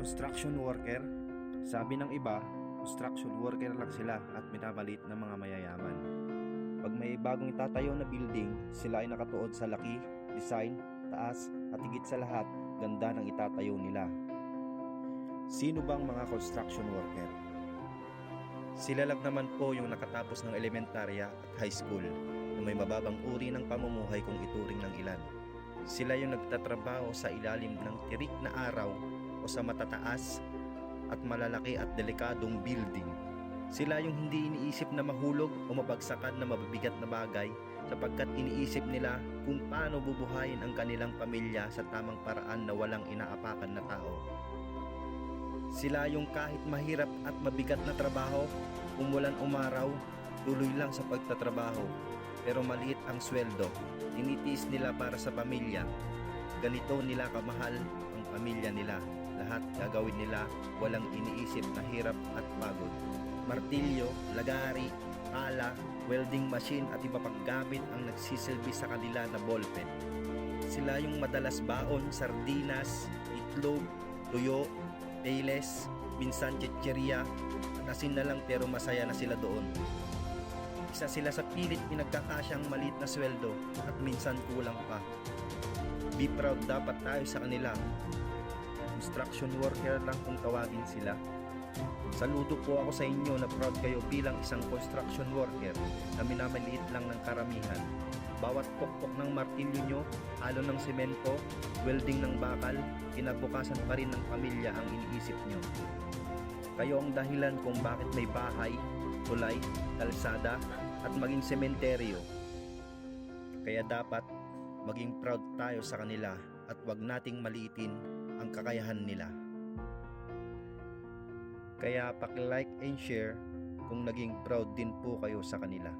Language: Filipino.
Construction worker? Sabi ng iba, construction worker lang sila at minamalit ng mga mayayaman. Pag may bagong itatayo na building, sila ay nakatuod sa laki, design, taas at higit sa lahat, ganda ng itatayo nila. Sino bang mga construction worker? Sila lang naman po yung nakatapos ng elementarya at high school na may mababang uri ng pamumuhay kung ituring ng ilan. Sila yung nagtatrabaho sa ilalim ng tirik na araw o sa matataas at malalaki at delikadong building. Sila yung hindi iniisip na mahulog o mabagsakan na mabibigat na bagay sapagkat iniisip nila kung paano bubuhayin ang kanilang pamilya sa tamang paraan na walang inaapakan na tao. Sila yung kahit mahirap at mabigat na trabaho, umulan umaraw, tuloy lang sa pagtatrabaho. Pero maliit ang sweldo, tinitiis nila para sa pamilya. Ganito nila kamahal ang pamilya nila. Lahat gagawin nila, walang iniisip na hirap at pagod. Martilyo, lagari, pala, welding machine at iba pang gamit ang nagsisilbi sa kanila na ballpen. Sila yung madalas baon, sardinas, itlog, tuyo, payless, minsan chichirya, at asin na lang pero masaya na sila doon. Isa sila sa pilit pinagkakasyang maliit na sweldo at minsan kulang pa. Be proud dapat tayo sa kanila. Construction worker lang kung tawagin sila. Saludo po ako sa inyo na proud kayo bilang isang construction worker na minamaliit lang ng karamihan. Bawat pokpok ng martilyo nyo, halo ng semento, welding ng bakal, kinabukasan pa rin ng pamilya ang iniisip nyo. Kayo ang dahilan kung bakit may bahay, tulay, kalsada at maging sementeryo. Kaya dapat maging proud tayo sa kanila at wag nating maliitin ang kakayahan nila. Kaya paki-like and share kung naging proud din po kayo sa kanila.